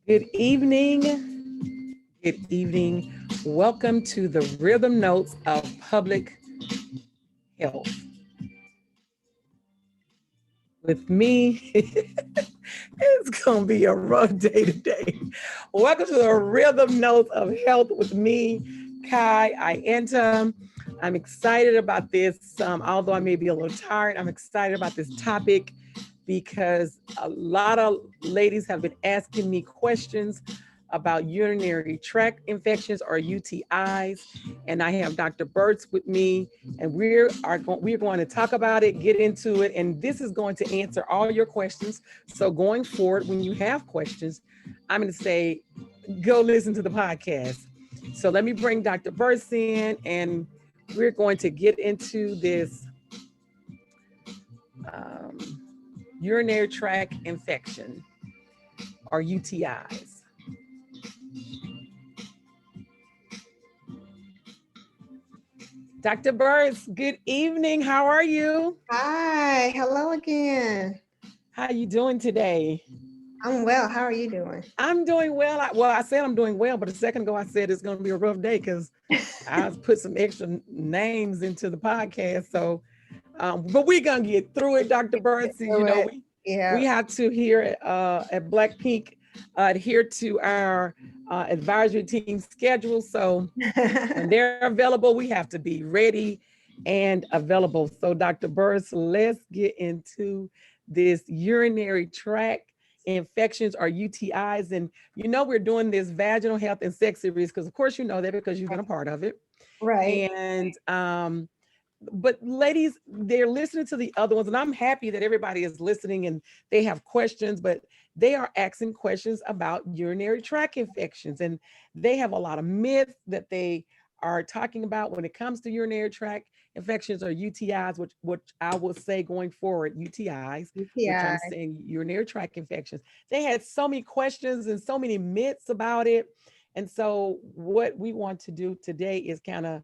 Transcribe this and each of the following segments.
Good evening. Good evening. Welcome to the Rhythm Notes of Public Health. With me, it's going to be a rough day today. Welcome to the Rhythm Notes of Health with me, Kai Ienta. I'm excited about this, although I may be a little tired. I'm excited about this topic because a lot of ladies have been asking me questions about urinary tract infections or UTIs, and I have Dr. Burse with me, and we're going to talk about it, get into it, and this is going to answer all your questions. So going forward, when you have questions, I'm going to say, go listen to the podcast. So let me bring Dr. Burse in, and we're going to get into this um, urinary tract infection or UTIs. Dr. Burse, good evening. How are you? Hi, hello again. How are you doing today? I'm well. How are you doing? I'm doing well. I said I'm doing well, but a second ago I said it's going to be a rough day because I put some extra names into the podcast. So, but we're going to get through it, Dr. Burse. Do it. We Yeah, have to here at Black Pink adhere to our advisory team schedule. So when they're available, we have to be ready and available. So, Dr. Burse, let's get into this urinary tract infections or UTIs. And we're doing this vaginal health and sex series because, of course, you know that because you've been a part of it. right. And but ladies, they're listening to the other ones, and I'm happy that everybody is listening and they have questions, but they are asking questions about urinary tract infections, and they have a lot of myths that they are talking about when it comes to urinary tract infections or UTIs, which I will say going forward, UTIs, which I'm UTI. saying urinary tract infections. They had so many questions and so many myths about it. And so what we want to do today is kind of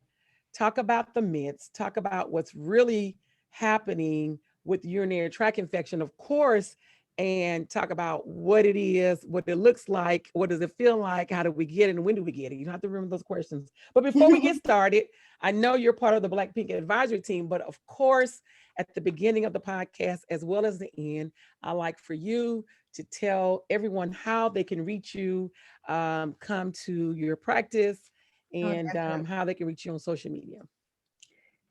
talk about the myths, talk about what's really happening with urinary tract infection, of course, and talk about what it is, what it looks like, what does it feel like, how do we get it, and when do we get it? You don't have to remember those questions. But before we get started, I know you're part of the Black Pink Advisory Team, but of course, at the beginning of the podcast, as well as the end, I like for you to tell everyone how they can reach you, come to your practice, Oh, and how they can reach you on social media.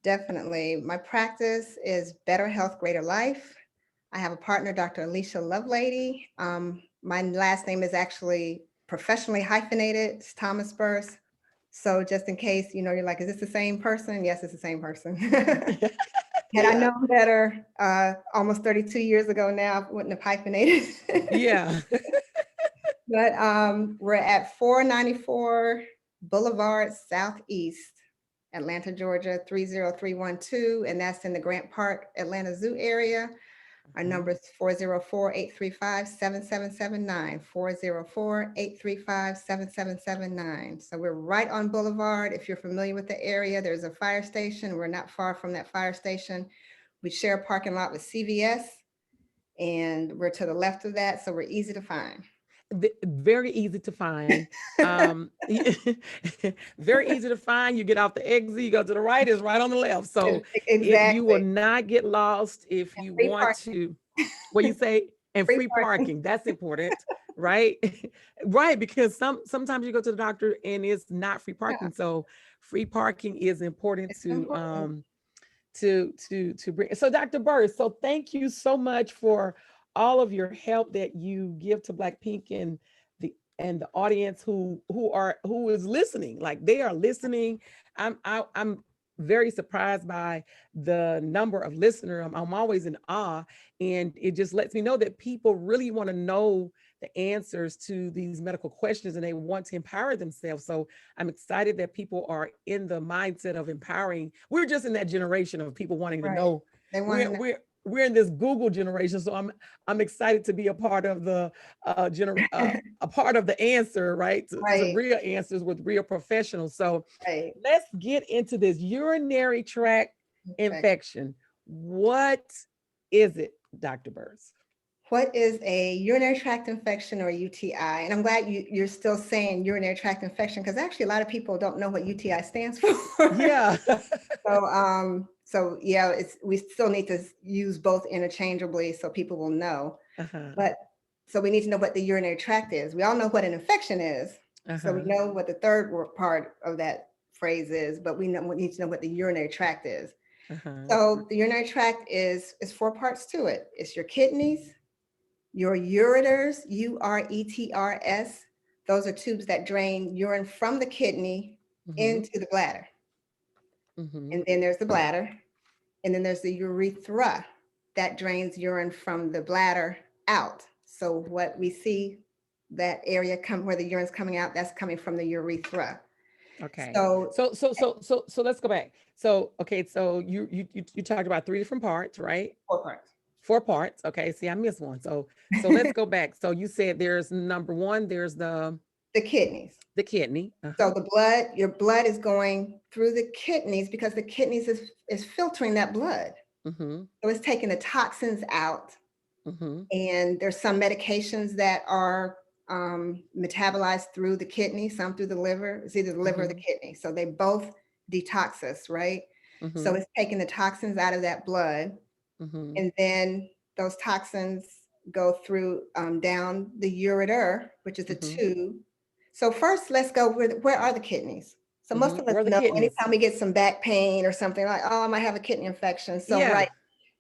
definitely. My practice is Better Health, Greater Life. I have a partner, Dr. Alicia Lovelady. My last name is actually professionally hyphenated. It's Thomas Burse. So just in case, you're like, is this the same person? Yes, it's the same person. Had I Yeah, known better, almost 32 years ago now, I wouldn't have hyphenated. yeah. But we're at 494 Boulevard Southeast, Atlanta, Georgia, 30312, and that's in the Grant Park, Atlanta Zoo area. Our number is 404-835-7779, 404-835-7779. So we're right on Boulevard. If you're familiar with the area, there's a fire station. We're not far from that fire station. We share a parking lot with CVS, and we're to the left of that, so we're easy to find. Very easy to find. Um, very easy to find. You get off the exit, you go to the right, it's right on the left. So you will Exactly. not get lost if you Free want parking. to. What you say? And Free free parking. parking. That's important, right? Right, because sometimes you go to the doctor and it's not free Yeah, parking. So free parking is important it's important. to bring. So Dr. Burse, so thank you so much for all of your help that you give to Black Pink and the audience who is listening. Like they are listening. I'm very surprised by the number of listeners. I'm always in awe, and it just lets me know that people really want to know the answers to these medical questions and they want to empower themselves. So I'm excited that people are in the mindset of empowering. We're just in that generation of people wanting to Right. know. They want to We're know. we're we're in this Google generation, so I'm excited to be a part of the a part of the answer, right? To Right, real answers with real professionals. So right. let's get into this urinary tract Infection. infection. What is it, Dr. Burns? What is a urinary tract infection or UTI? And I'm glad you're still saying urinary tract infection, because actually a lot of people don't know what UTI stands for. Yeah. So yeah, we still need to use both interchangeably so people will know. But so we need to know what the urinary tract is. We all know what an infection is. So we know what the third part of that phrase is, but we need to know what the urinary tract is. So the urinary tract is 4 parts to it. It's your kidneys, your ureters, URETRS. Those are tubes that drain urine from the kidney into the bladder. And then there's the bladder. And then there's the urethra that drains urine from the bladder out. So what we see, that area where the urine's coming out, that's coming from the urethra. Okay. So let's go back. So okay, so you talked about 3 different parts, right? 4 parts. 4 parts. Okay. See, I missed one. So let's go back. So you said there's number 1, there's the kidneys. The kidney. So your blood is going through the kidneys because the kidneys is filtering that blood. So it's taking the toxins out. And there's some medications that are metabolized through the kidney, some through the liver. It's either the liver or the kidney. So they both detox us, right? So it's taking the toxins out of that blood. And then those toxins go through down the ureter, which is the tube. So first, let's go where are the kidneys? So most of us know anytime we get some back pain or something like, oh, I might have a kidney infection. So right,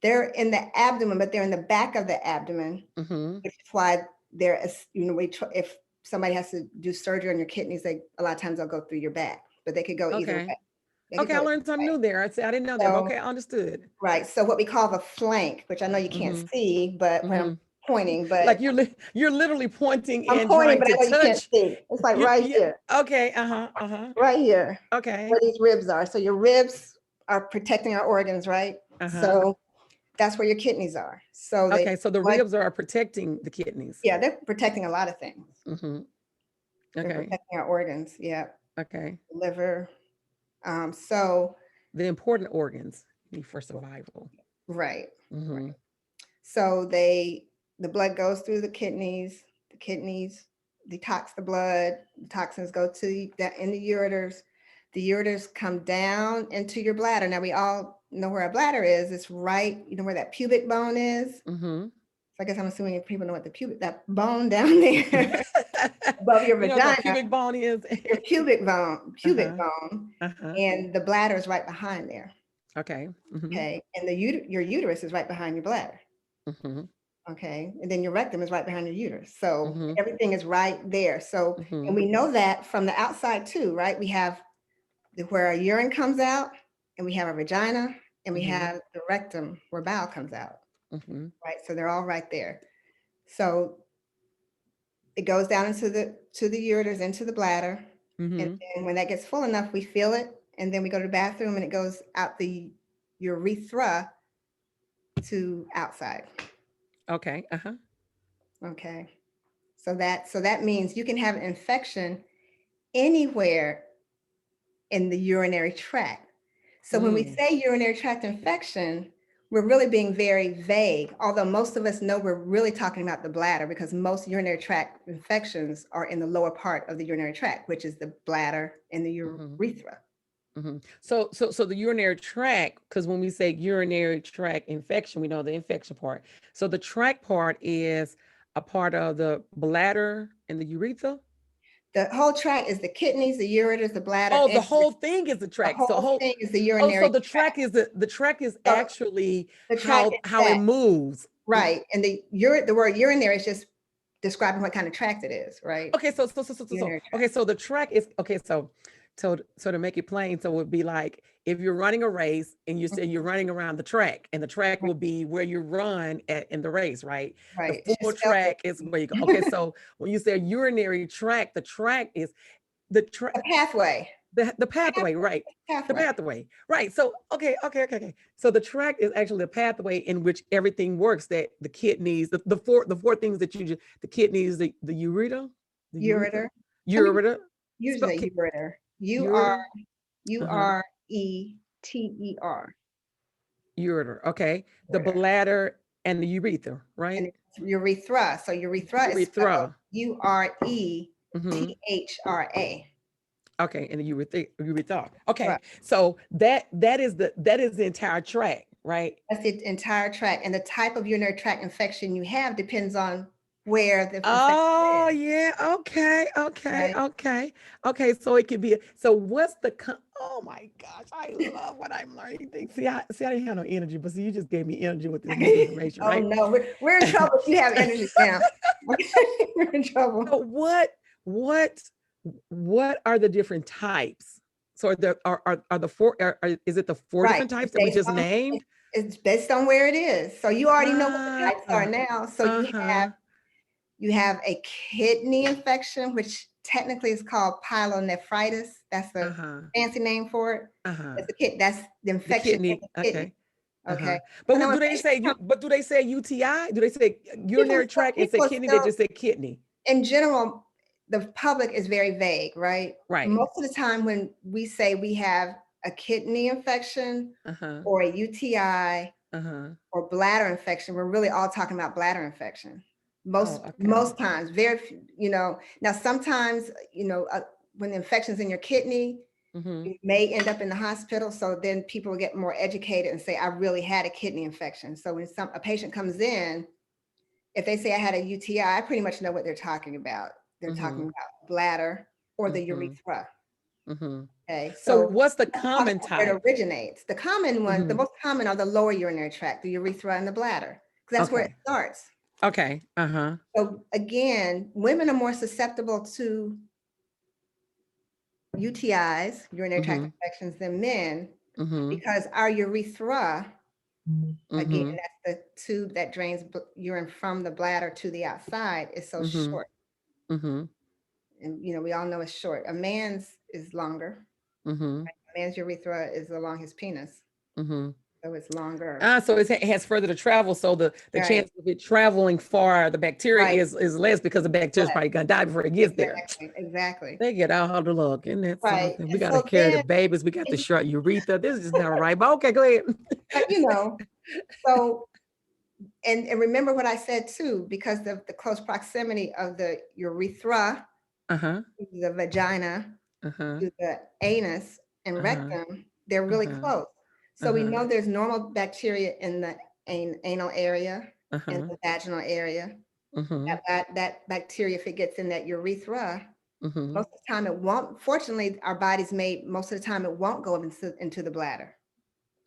they're in the abdomen, but they're in the back of the abdomen, which is why there is, if somebody has to do surgery on your kidneys, a lot of times they'll go through your back, but they could go either way. Okay, I learned something new there. I didn't know that. Okay, I understood. Right. So what we call the flank, which I know you can't see, but when I'm pointing, but like you're literally pointing I'm and pointing, trying but to I know touch. You can't see. It's like right here. Okay. Right here. Okay. Where these ribs are. So your ribs are protecting our organs, right? So that's where your kidneys are. So so the ribs are protecting the kidneys. Yeah, they're protecting a lot of things. Okay. They're protecting our organs. Yeah. Okay. Liver. So the important organs for survival. Right. Right. So the blood goes through the kidneys detox the blood, the toxins go to in the ureters. The ureters come down into your bladder. Now we all know where our bladder is. It's right, where that pubic bone is. So I guess I'm assuming people know what that bone down there above your vagina. What pubic bone is? Your pubic bone, and the bladder is right behind there. Okay. Okay, and your uterus is right behind your bladder. Okay, and then your rectum is right behind your uterus. So everything is right there. So, and we know that from the outside too, right? We have where our urine comes out, and we have our vagina, and we have the rectum where bowel comes out. Right, so they're all right there. So it goes down into the ureters, into the bladder, and when that gets full enough, we feel it, and then we go to the bathroom, and it goes out the urethra to outside. Okay. Okay. So that means you can have an infection anywhere in the urinary tract. So when we say urinary tract infection, we're really being very vague, although most of us know we're really talking about the bladder, because most urinary tract infections are in the lower part of the urinary tract, which is the bladder and the urethra. So the urinary tract, because when we say urinary tract infection, we know the infection part. So the tract part is a part of the bladder and the urethra? The whole tract is the kidneys, the ureters, the bladder. Oh, the whole thing is the tract. The whole thing is the urinary so the tract is actually how it moves. Right. And the word urinary is just describing what kind of tract it is, right? Okay, so the tract is so to make it plain, so it would be like if you're running a race and you say you're running around the track, and the track will be where you run in the race, right? Right. The full track is where you go. Okay, so when you say urinary tract, the track is the pathway. The pathway, right? The pathway, right? So okay. So the tract is actually the pathway in which everything works. That the kidneys, the four things that the kidneys, the ureter, ureter. Usually ureter. Ureter. Ureter. Okay. The bladder and the urethra, right? And urethra. So urethra is spelled Urethra. Mhm. URETHRA. Okay, and the urethra. Okay, Right. so that is the entire tract, right? That's the entire tract. And the type of urinary tract infection you have depends on where the infection Oh is. yeah. Okay. Okay. Right. Okay. Okay. So it could be. So what's the? Oh my gosh! I love what I'm learning. Things. See, I didn't have no energy, but see, you just gave me energy with this new information, Oh right? no, we're in trouble if you have energy now. Okay, we're in trouble. So what what are the different types? So are the four? Is it the four Right. different types that we just named? It's based on where it is. So you already know what the Uh, types are now. So uh-huh. you have a kidney infection, which technically is called pyelonephritis. That's the Uh-huh. fancy name for it. Uh-huh. That's the The infection in kidney. the kidney. Okay. Okay. Uh-huh. So But now when do they patients say come, do they say UTI? Do they say urinary tract and say people kidney? They still, just say kidney. in general, the public is very vague, right? Right. Most of the time when we say we have a kidney infection Uh-huh. or a UTI Uh-huh. or bladder infection, we're really all talking about bladder infection. Oh, okay. Most times, very few, now sometimes, when the infection's in your kidney, Mm-hmm. you may end up in the hospital. So then people get more educated and say, I really had a kidney infection. So when a patient comes in, if they say I had a UTI, I pretty much know what they're talking about. They're talking Mm-hmm. about bladder or the Mm-hmm. urethra. Mm-hmm. Okay, So so what's the let's talk common about where it type? originates. The common one, the Mm-hmm. most common are the lower urinary tract, the urethra and the bladder, because that's where it Okay. starts. Okay. Uh-huh. So again, women are more susceptible to UTIs, urinary tract Mm-hmm. infections, than men Mm-hmm. because our urethra, again, Mm-hmm. that's the tube that drains urine from the bladder to the outside, is so Mm-hmm. short. Mm-hmm. And we all know it's short. A man's is longer. Mm-hmm. A man's urethra is along his penis, Mm-hmm. so it's longer. So it has further to travel. So the Right, chance of it traveling far, the bacteria right. is less because the bacteria is Less. probably gonna die before it gets there. Exactly, exactly. They get all the luck, and that's Right. something. We And got to so carry the then, babies. We got the short urethra. This is not right. But okay, go ahead. but so and remember what I said too, because of the close proximity of the urethra, Uh-huh. the vagina, Uh-huh. to the anus and Uh-huh. rectum, they're really Uh-huh. close. So we Uh-huh. know there's normal bacteria in the anal area and Uh-huh. the vaginal area. Uh-huh. That bacteria, if it gets in that urethra, Uh-huh. most of the time it won't. Fortunately, our body's made, most of the time it won't go into the bladder,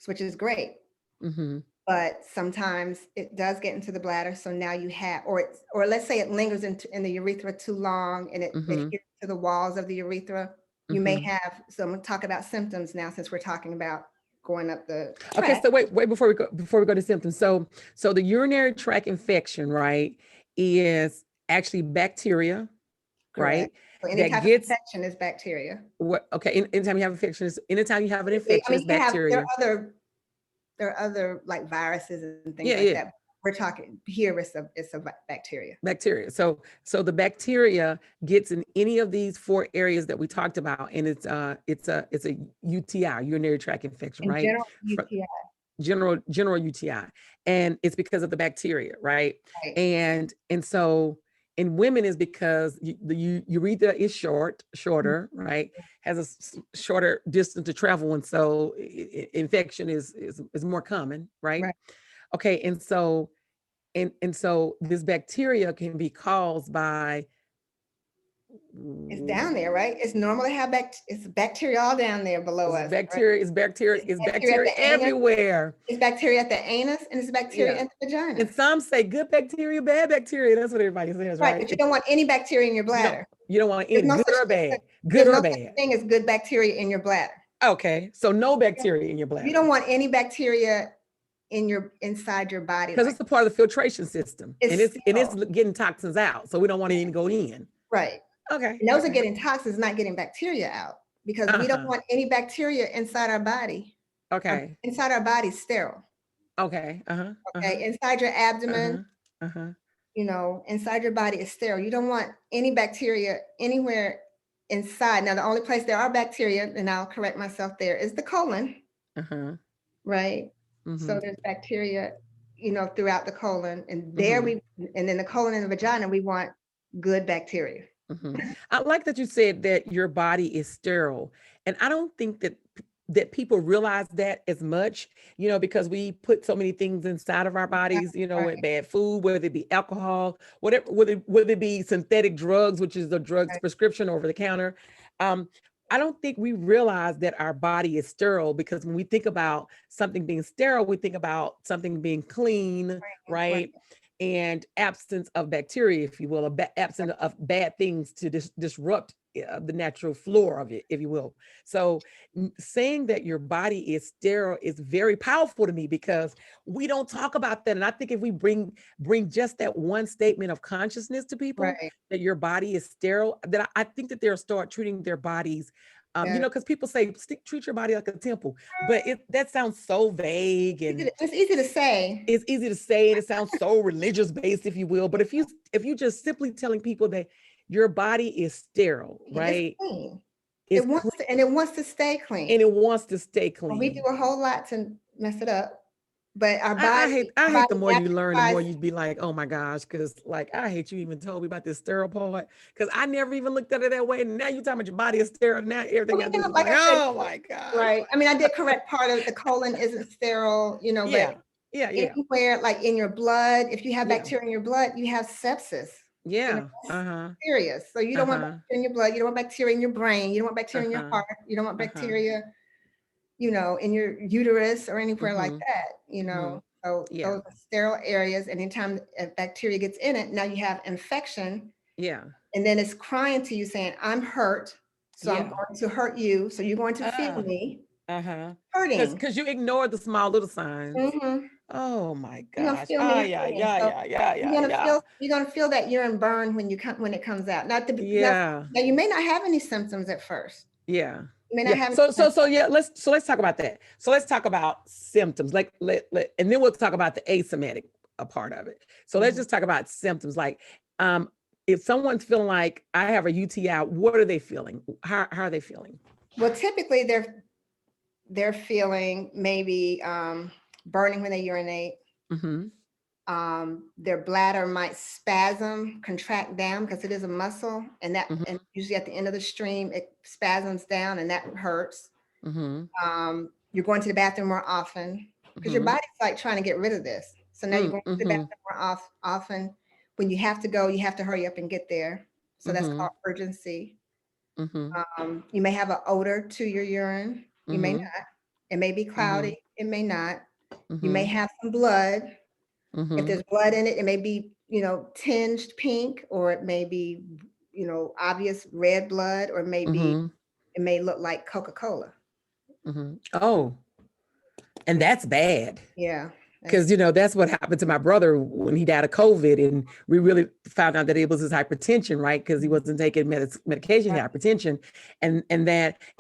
which is great. Uh-huh. But sometimes it does get into the bladder. So now you have, or let's say it lingers in the urethra too long and it Uh-huh. adheres to the walls of the urethra. You may Uh-huh. have, so I'm going to talk about symptoms now since we're talking about going up the Okay, tract. so wait before we go to symptoms. So the urinary tract infection, right, is actually bacteria, right? Correct. So any That type of gets infection is bacteria. what okay, anytime you have infections, anytime you have an I infection, mean, it's bacteria. there are other like viruses and things Yeah, like yeah. that. We're talking here, it's a bacteria. Bacteria. So the bacteria gets in any of these four areas that we talked about, and it's a UTI, urinary tract infection, In right? general, UTI, General UTI, and it's because of the bacteria, right? right? And so in women is because the urethra is shorter, right? Has a shorter distance to travel, and so infection is more common, right? Right. Okay, and so this bacteria can be caused by It's down there, right? It's normal to have it's bacteria all down there below us, right? is Bacteria at bacteria the anus, everywhere. it's bacteria at the anus, and it's bacteria Yeah. in the vagina. And some say good bacteria, bad bacteria. That's what everybody says, Right, right? but you don't want any bacteria in your You bladder. don't want There's any no good such or bad. Good there's or no such bad. thing as good bacteria in your bladder. Okay. So no bacteria in your You bladder. don't want any bacteria inside your body. Because it's a part of the filtration system. And it's getting toxins out. So we don't want it to go in. Right. Okay. And those are getting toxins, not getting bacteria out, because we don't want any bacteria inside our body. Okay. Inside our body sterile. Okay. Okay. Inside your abdomen, inside your body is sterile. You don't want any bacteria anywhere inside. Now, the only place there are bacteria, and I'll correct myself there, is the colon. Right. So there's bacteria throughout the colon, and there and then the colon and the vagina, we want good bacteria. I like that you said that your body is sterile. And I don't think that people realize that as much, because we put so many things inside of our bodies, Right. bad food, whether it be alcohol, whatever, whether it be synthetic drugs, which is the drugs Right. prescription over the counter. I don't think we realize that our body is sterile, because when we think about something being sterile, we think about something being clean, right? And absence of bacteria, if you will, absence of bad things to disrupt the natural flora of it, if you will. So saying that your body is sterile is very powerful to me, because we don't talk about that. And I think if we bring just that one statement of consciousness to people, Right. that your body is sterile, then I think that they'll start treating their bodies, Yeah. because people say treat your body like a temple, but that sounds so vague, and It's easy to say. it's easy to say, and it sounds so religious based, if you will. But if you just simply telling people that your body is sterile, right? It's clean. It's It wants clean, to, and it wants to stay clean. and it wants to stay And we do clean. a whole lot to mess it up, but our I hate the more you learn, the more naturally you'd be like, oh my gosh, because like I hate you even told me about this sterile part, because I never even looked at it that way. And now you're talking about your body is sterile. Now everything I do is like like, I said, oh my gosh. right. I mean, I did correct part of the colon isn't sterile, Yeah. but Yeah. anywhere like in your blood, if you have Yeah. bacteria in your blood, you have sepsis. Yeah. Serious. So you don't want bacteria in your blood, you don't want bacteria in your brain, you don't want bacteria in your heart, you don't want bacteria, in your uterus or anywhere like that, So Yeah. those are sterile areas. And anytime a bacteria gets in it, now you have infection. Yeah. And then it's crying to you saying, I'm hurt, so I'm going to hurt you. So you're going to feel me hurting. Because you ignore the small little signs. Oh my You're gonna gosh. feel Oh me yeah, hurting. yeah, So yeah, yeah, you're yeah, gonna yeah. feel that urine burn when it comes out. Now, Yeah. now you may not have any symptoms at first. Yeah. You may not Yeah. have So yeah, let's talk about that. So let's talk about symptoms. Like and then we'll talk about the asymptomatic part of it. So let's just talk about symptoms. Like if someone's feeling like I have a UTI, what are they feeling? How are they feeling? Well, typically they're feeling maybe burning when they urinate. Their bladder might spasm, contract down, because it is a muscle, and that and usually at the end of the stream it spasms down, and that hurts. You're going to the bathroom more often, because your body's like trying to get rid of this. So now you're going to the bathroom more often. When you have to go, you have to hurry up and get there. So that's called urgency. You may have an odor to your urine. You may not. It may be cloudy. It may not. You may have some blood. If there's blood in it, it may be, tinged pink, or it may be, obvious red blood, or maybe it may look like Coca-Cola. Oh, and that's bad. Yeah. Because, that's what happened to my brother when he died of COVID. And we really found out that it was his hypertension, right? Because he wasn't taking medication, hypertension. And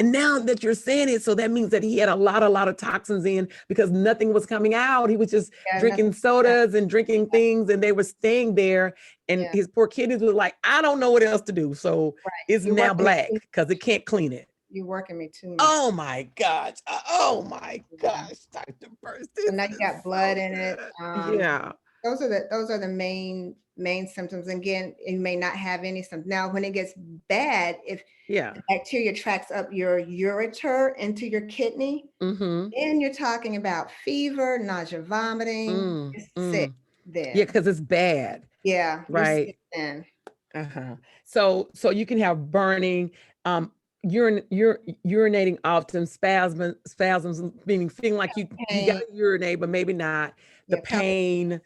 now that you're saying it, so that means that he had a lot of toxins in, because nothing was coming out. He was just drinking sodas and drinking things, and they were staying there. And his poor kidneys were like, I don't know what else to do. So it's now black because it can't clean it. You're working me too much. Oh my gosh. Oh my gosh, Dr. Burse. So now you got blood in it. Yeah. Those are the main symptoms. Again, you may not have any symptoms. Now, when it gets bad, if the bacteria tracks up your ureter into your kidney, then you're talking about fever, nausea, vomiting. You're sick then. Yeah, because it's bad. Yeah. Right. Then. So you can have burning, urinating often, spasms, meaning feeling like you got to urinate, but maybe not. The pain,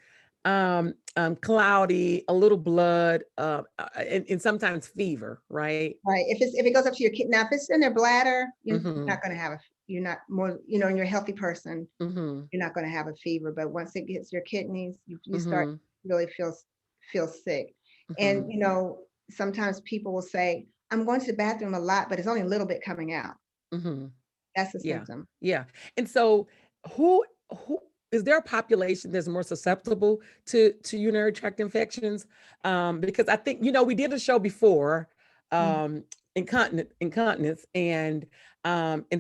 cloudy, a little blood, and sometimes fever, right? Right. If it goes up to your kidney, now if it's in their bladder, you're not going to have you're not more, and you're a healthy person, you're not going to have a fever. But once it gets your kidneys, you start to really feel sick. And sometimes people will say, I'm going to the bathroom a lot, but it's only a little bit coming out. That's a symptom. Yeah. And so who is there a population that's more susceptible to urinary tract infections? Because I think, we did a show before, incontinence, and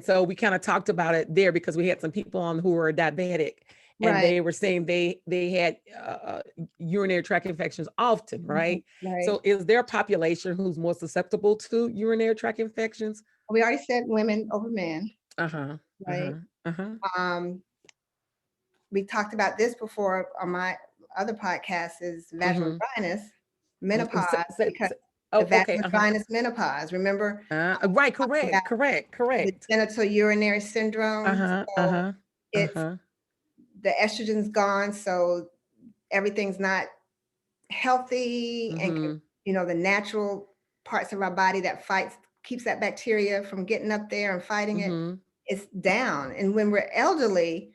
so we kind of talked about it there, because we had some people on who were diabetic, and Right. they were saying they had urinary tract infections often, right? Right. So is there a population who's more susceptible to urinary tract infections? We already said women over men, Uh-huh. right? Uh-huh. Um, we talked about this before on my other podcast is vaginal dryness, menopause, because the vaginal dryness menopause. Remember? Right, The correct. genital urinary syndrome. So it's the estrogen's gone, so everything's not healthy, and the natural parts of our body that keeps that bacteria from getting up there and fighting it, it's down. And when we're elderly,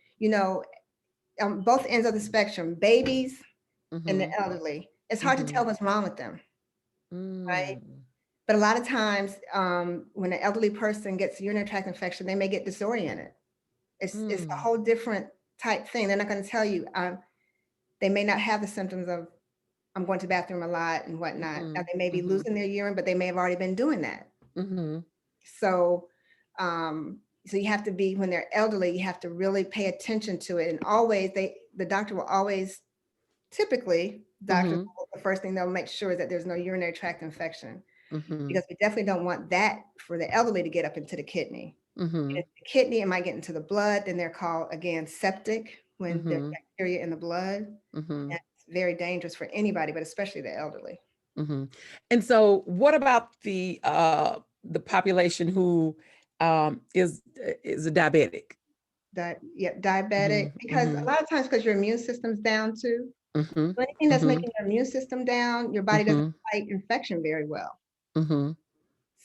on both ends of the spectrum, babies and the elderly, it's hard to tell what's wrong with them, right? But a lot of times, when an elderly person gets a urinary tract infection, they may get disoriented. It's a whole different type thing. They're not going to tell you. They may not have the symptoms of I'm going to the bathroom a lot and whatnot. Now they may be losing their urine, but they may have already been doing that. So, so you have to be, when they're elderly, you have to really pay attention to it. And always, the doctor will always, typically, the first thing they'll make sure is that there's no urinary tract infection, because we definitely don't want that for the elderly to get up into the kidney. If the kidney, it might get into the blood, then they're called, again, septic, when there's bacteria in the blood. And it's very dangerous for anybody, but especially the elderly. And so what about the population who is a diabetic? Diabetic, because a lot of times, because your immune system's down too. So anything that's making your immune system down, your body doesn't fight infection very well.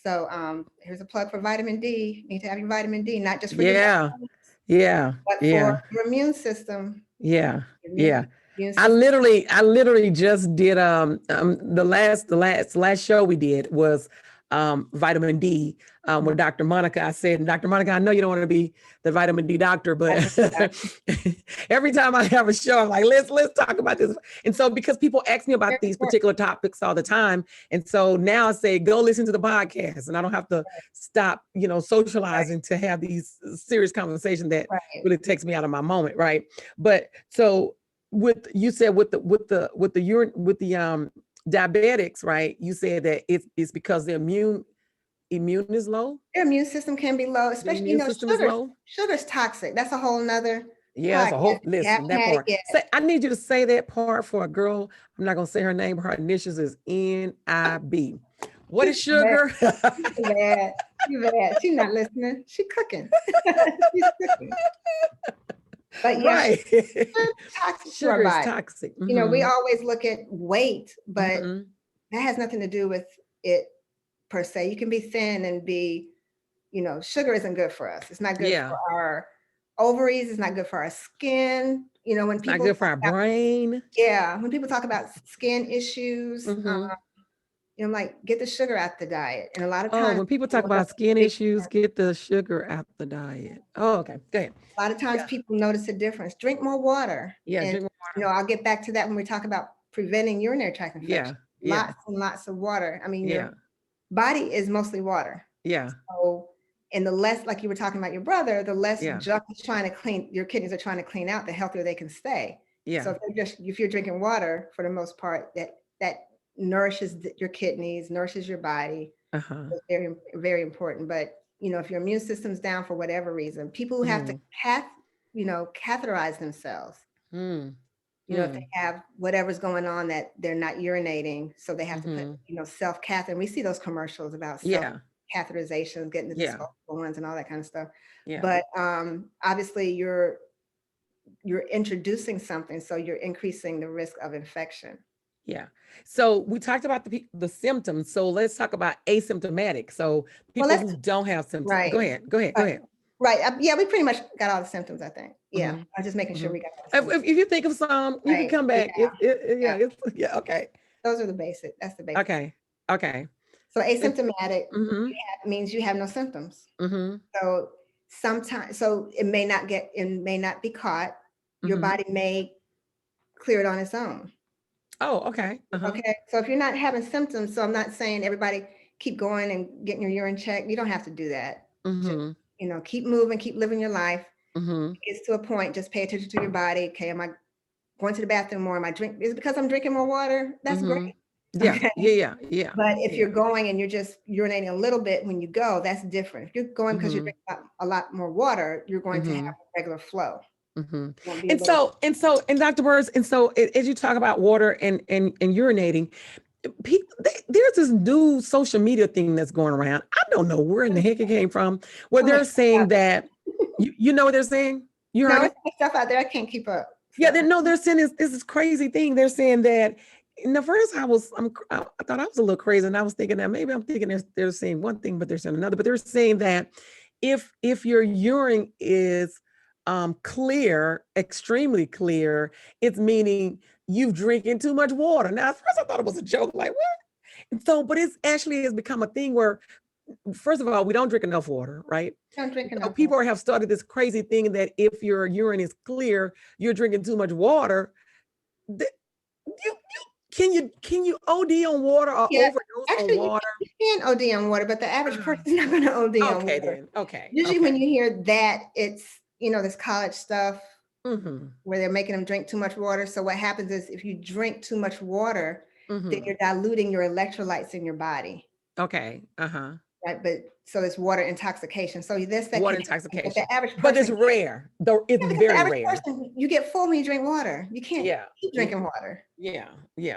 So here's a plug for vitamin D. You need to have your vitamin D, not just for your body, but for your immune system. I literally just did the last show we did was vitamin D with Dr. Monica. I said, Dr. Monica, I know you don't want to be the vitamin D doctor, but every time I have a show, I'm like, let's talk about this. And so because people ask me about these particular topics all the time, and so now I say, go listen to the podcast, and I don't have to stop, socializing to have these serious conversations that really takes me out of my moment, right? But so with the diabetics, right? You said that it's because their immune is low. Their immune system can be low, especially sugar's toxic. That's a whole nother. Yeah, that's a whole listen. That part. I need you to say that part for a girl. I'm not gonna say her name. Her initials is NIB. What is sugar? Too bad. She's not listening. She's cooking. She's cooking. But yeah, sugar is toxic. We always look at weight, but that has nothing to do with it per se. You can be thin and be, sugar isn't good for us. It's not good for our ovaries. It's not good for our skin. When people not good for our brain. Yeah, when people talk about skin issues, like get the sugar out the diet. And a lot of times, when people talk about skin issues, get the sugar out the diet. Oh, okay, go ahead. A lot of times people notice a difference. Drink more water. Drink more water. I'll get back to that when we talk about preventing urinary tract infection. Lots and lots of water. I mean, your body is mostly water. So, and the less, like you were talking about your brother, the less junk is trying to clean, your kidneys are trying to clean out, the healthier they can stay. So if you're drinking water, for the most part, that nourishes your kidneys, nourishes your body. It's very, very important. But if your immune system's down for whatever reason, people who have to catheterize themselves, if they have whatever's going on that they're not urinating, so they have to put, self-catheter. And we see those commercials about self-catheterizations, getting the disposable ones and all that kind of stuff. But obviously you're introducing something, so you're increasing the risk of infection. So we talked about the symptoms. So let's talk about asymptomatic. So people who don't have symptoms. Go ahead. Right. Yeah, we pretty much got all the symptoms, I think. I was just making sure we got all the symptoms. If you think of some, you can come back. Okay. Those are the basic. That's the basic. Okay. So asymptomatic means you have no symptoms. So sometimes, it may not be caught. Your body may clear it on its own. Oh, okay. Okay. So if you're not having symptoms, so I'm not saying everybody keep going and getting your urine checked. You don't have to do that. Just, keep moving, keep living your life. It's to a point, just pay attention to your body. Okay, am I going to the bathroom more? Am I is it because I'm drinking more water? That's great. Yeah, Okay. yeah. But if you're going and you're just urinating a little bit when you go, that's different. If you're going because you're drinking a lot more water, you're going to have a regular flow. And Dr. Burse, as you talk about water and urinating, there's this new social media thing that's going around. I don't know where in the heck it came from, where they're saying that, you know what they're saying? You heard it? Stuff out there, I can't keep up. Yeah, they're saying this crazy thing. They're saying that, in the first, I thought I was a little crazy, and I was thinking that maybe I'm thinking they're saying one thing, but they're saying another. But they're saying that if your urine is clear, extremely clear, it's meaning you've drinking too much water. Now, at first I thought it was a joke, like what? And so, but it's actually has become a thing where, first of all, we don't drink enough water, right? Don't drink enough. People have started this crazy thing that if your urine is clear, you're drinking too much water. Can you OD on water or overdose on water? You can OD on water, but the average person is not going to OD on water. Then. Okay. Usually when you hear that, it's, this college stuff where they're making them drink too much water. So what happens is if you drink too much water, then you're diluting your electrolytes in your body. Okay. Right, but so it's water intoxication. So this water intoxication. But the average person, but it's rare. Though it's very rare. Person, you get full when you drink water. You can't keep drinking water. Yeah.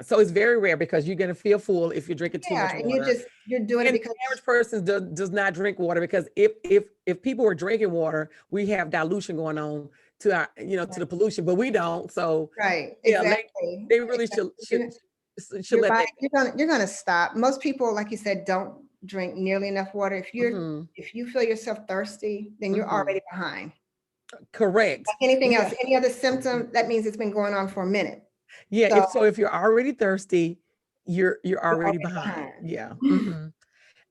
So it's very rare because you're gonna feel full if you're drinking too much water. And you're doing it because the average person does not drink water, because if people were drinking water, we have dilution going on to our to the pollution, but we don't. So exactly. They really should let body, you're gonna stop. Most people, like you said, don't drink nearly enough water. If you feel yourself thirsty, then you're already behind. Correct. Like anything else, any other symptom, that means it's been going on for a minute. Yeah. So if you're already thirsty, you're already behind. Yeah.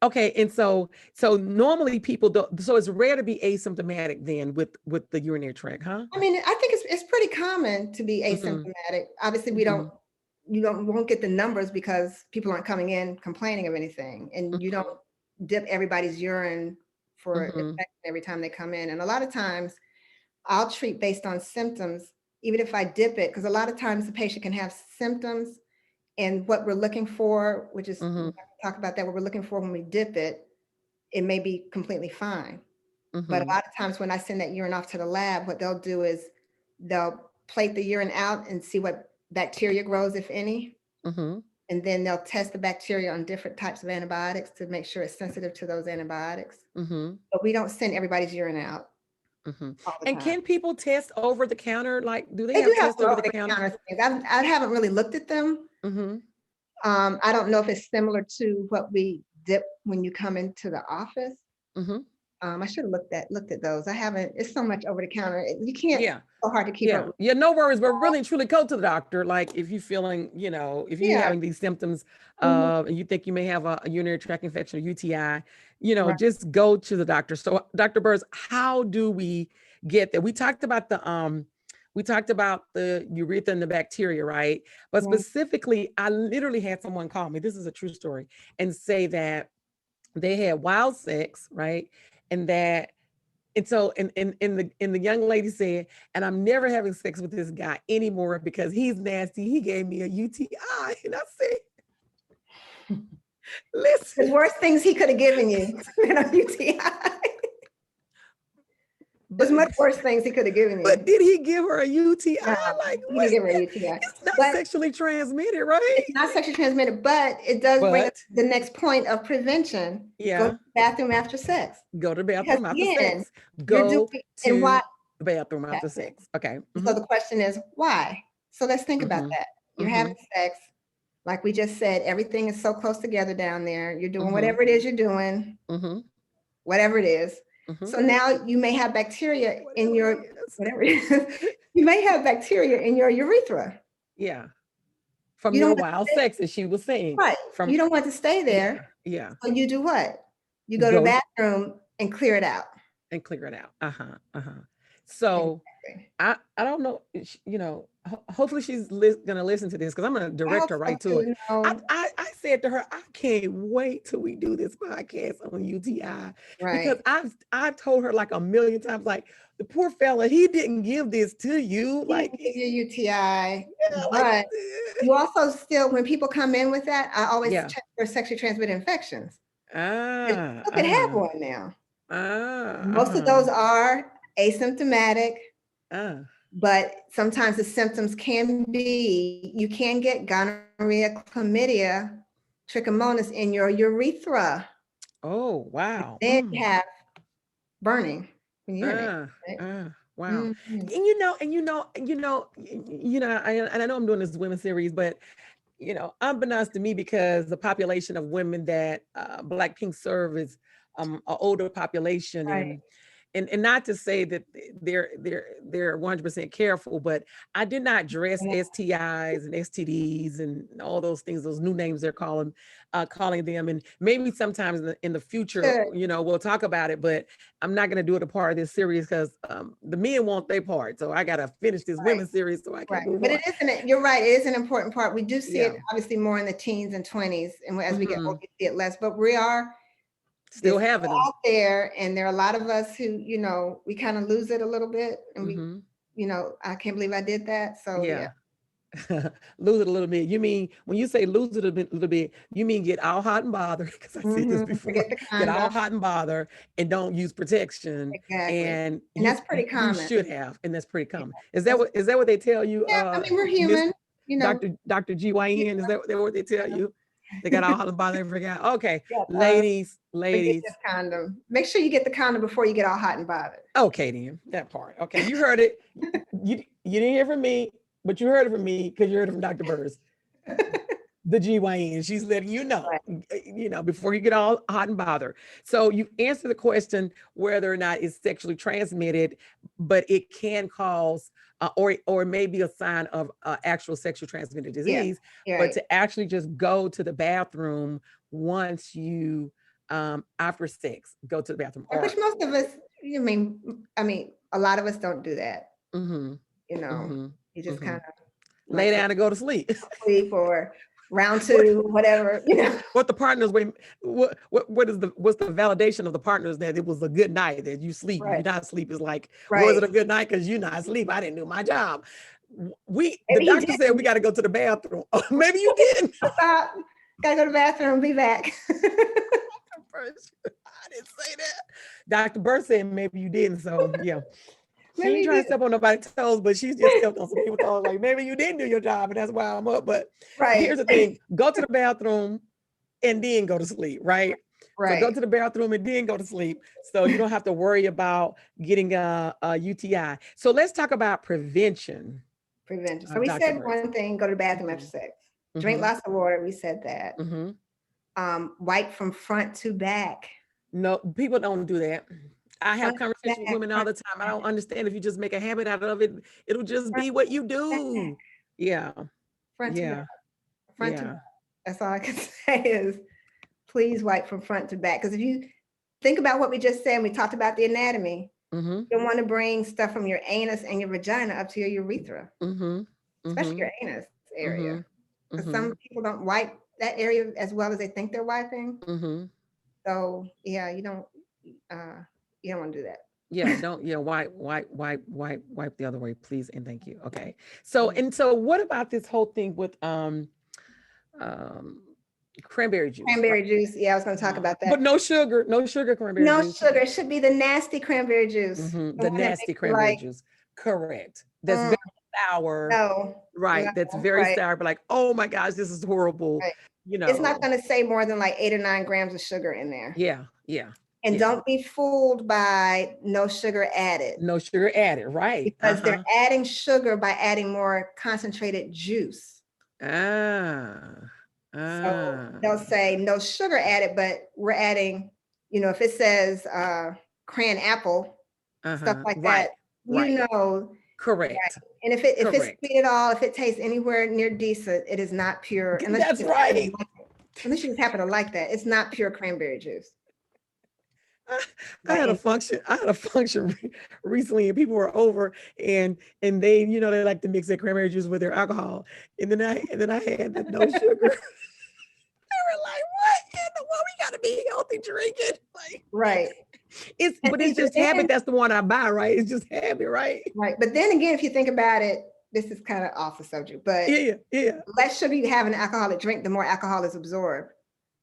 Okay. And so normally people don't. So it's rare to be asymptomatic then with the urinary tract, huh? I mean, I think it's pretty common to be asymptomatic. Obviously, you won't get the numbers because people aren't coming in complaining of anything, and you don't dip everybody's urine for infection every time they come in. And a lot of times I'll treat based on symptoms, even if I dip it, because a lot of times the patient can have symptoms, and what we're looking for, which is talk about that, what we're looking for when we dip it, it may be completely fine. But a lot of times when I send that urine off to the lab, what they'll do is they'll plate the urine out and see what bacteria grows, if any. And then they'll test the bacteria on different types of antibiotics to make sure it's sensitive to those antibiotics. But we don't send everybody's urine out. And can people test over the counter? Like, do they have tests over the counter? I haven't really looked at them. I don't know if it's similar to what we dip when you come into the office. I should have looked at those. I haven't. It's so much over the counter. You can't. It's so hard to keep up. Yeah, no worries. But really and truly go to the doctor. Like if you're feeling, if you're having these symptoms and you think you may have a urinary tract infection or UTI, just go to the doctor. So Dr. Burse, how do we get there? We talked about the urethra and the bacteria, right? But specifically, I literally had someone call me. This is a true story, and say that they had wild sex, right? And the young lady said, and I'm never having sex with this guy anymore because he's nasty. He gave me a UTI. And I said, listen. The worst things he could have given you than a UTI. There's much worse things he could have given you. But did he give her a UTI? He didn't give her a UTI. It's not sexually transmitted, right? It's not sexually transmitted, but it does bring us to the next point of prevention. Yeah. Go to the bathroom after sex. Go to the bathroom after sex. Go to the bathroom after sex. Okay. So the question is, why? So let's think about that. You're having sex. Like we just said, everything is so close together down there. You're doing whatever it is you're doing, whatever it is. So now you may have bacteria in your, whatever it is, you may have bacteria in your urethra. Yeah. From your wild sex, as she was saying. Right. You don't want to stay there. Yeah. So you do what? You go to the bathroom and clear it out. So I don't know, hopefully she's gonna listen to this because I'm gonna I direct hope her so right to it. too. No, I said to her, I can't wait till we do this podcast on UTI because right. I've told her like a million times, like the poor fella, he didn't give this to you, He like didn't give you UTI, yeah, like but you also still, when people come in with that, I always yeah. check for sexually transmitted infections. You Ah, could have one now. Most of those uh-huh. are asymptomatic, Uh, but sometimes the symptoms can be, you can get gonorrhea, chlamydia, trichomonas in your urethra. oh wow. Then you have burning when you urinate. Uh, Right? wow. Mhm. And I know I'm doing this women series, but unbeknownst to me, because the population of women that Black Pink serve is an older population, Right. and not to say that they're 100% careful, but I did not address Yeah. STIs and STDs and all those things, those new names they're calling them, and maybe sometimes in the future, Should. we'll talk about it, but I'm not going to do it a part of this series because the men want their part, so I got to finish this Right. women's series so I can Right. move But on. it isn't, you're right, it is an important part. We do see Yeah. it obviously more in the teens and 20s. And as we get Mhm. older, we see it less, but we are Still it's having them. out there. And there are a lot of us who, we kind of lose it a little bit. And Mhm. I can't believe I did that. So yeah. Yeah. Lose it a little bit. You mean when you say lose it a little bit, you mean get all hot and bothered? Because I said this before. Forget the Get all condom. hot and bothered and don't use protection. Exactly. And And you that's pretty you common. should have, and that's pretty Yeah. common. Is that what they tell you? Yeah, I mean, we're Miss human, Dr. GYN? Is that what they tell you? They got all hot and bothered and forgot. Okay, yeah, ladies, forget this condom. Make sure you get the condom before you get all hot and bothered. Okay, then that part. Okay, you heard it. You didn't hear from me, but you heard it from me because you heard it from Dr. Burse, the GYN. She's letting Right. before you get all hot and bothered. So you answer the question whether or not it's sexually transmitted, but it can cause or maybe a sign of actual sexually transmitted Yeah. disease. You're But right. to actually just go to the bathroom once you after sex, go to the bathroom. Which most of us, I mean, a lot of us don't do that. Mhm, You mhm, just kind mhm. of Lay might go down and go to sleep. to sleep or round What two, whatever. what the partners wait, what's the validation of the partners that it was a good night that you sleep? If Right. you're not asleep, it's like, was Right. it a good night? Because you're not asleep. I didn't do my job. The Maybe he doctor said didn't. we got to go to the bathroom. Oh, maybe you didn't. Stop. Gotta go to the bathroom, be back. I didn't say that. Dr. Burse said maybe you didn't. So yeah. She Maybe ain't he trying to didn't. step on nobody's toes, but she's just stepped on some people's toes. Like maybe you didn't do your job, and that's why I'm up. But Right. here's the thing: go to the bathroom and then go to sleep, right? So go Right. to the bathroom and then go to sleep, so you don't have to worry about getting a UTI. So let's talk about prevention, Prevention. So we Dr. said Burse. one thing, go to the bathroom after Mhm, sex. Drink mhm, lots of water. We said that. mhm. Wipe from front to back. No, people don't do that. I have Front to conversations with back, women all front the to time. I back, don't understand if you just make a habit out of it, it'll just front be what you to back, do. Yeah, front to back, yeah, front to back. yeah. That's all I can say is please wipe from front to back. Because if you think about what we just said, we talked about the anatomy. Mhm, You don't want to bring stuff from your anus and your vagina up to your urethra, mhm, especially mhm, your anus area. mhm, Because some mhm, people don't wipe that area as well as they think they're wiping. mhm. So yeah, you don't want to do that. Yeah, don't wipe the other way, please and thank you. Okay. So what about this whole thing with um cranberry juice, right? Cranberry juice. Yeah, I was going to talk about But that. no sugar cranberry No juice. sugar. It should be the nasty cranberry juice. The The one that nasty makes you cranberry like, juice. Correct. That's mm, very sour. no, no, Right. That's very right, sour, but like, oh my gosh, this is horrible. right. You It's not know. going to say more than like 8 or 9 grams of sugar in there. Yeah, yeah, And yeah. don't be fooled by no sugar added, No sugar added, right. because they're Uh-huh. adding sugar by adding more concentrated juice. Ah. So they'll Ah. say no sugar added, but we're adding, if it says cran apple, stuff Uh-huh. like that, Right. you Right. know. Correct. And if it's Correct. sweet at all, if it tastes anywhere near decent, it is not pure, That's right. unless you just happen to like that. It's not pure cranberry juice. I had a Right. function. I had a function recently, and people were over, and they, they like to mix their cranberry juice with their alcohol, and then I had the no sugar. They were like, "What in the world? We gotta be healthy drinking." Like, Right. And but see, it's but just habit. then, That's the one I buy, right? It's just habit, right? right. But then again, if you think about it, this is kind of off the subject, but Yeah, yeah. the less sugar you have in an alcoholic drink, the more alcohol is absorbed.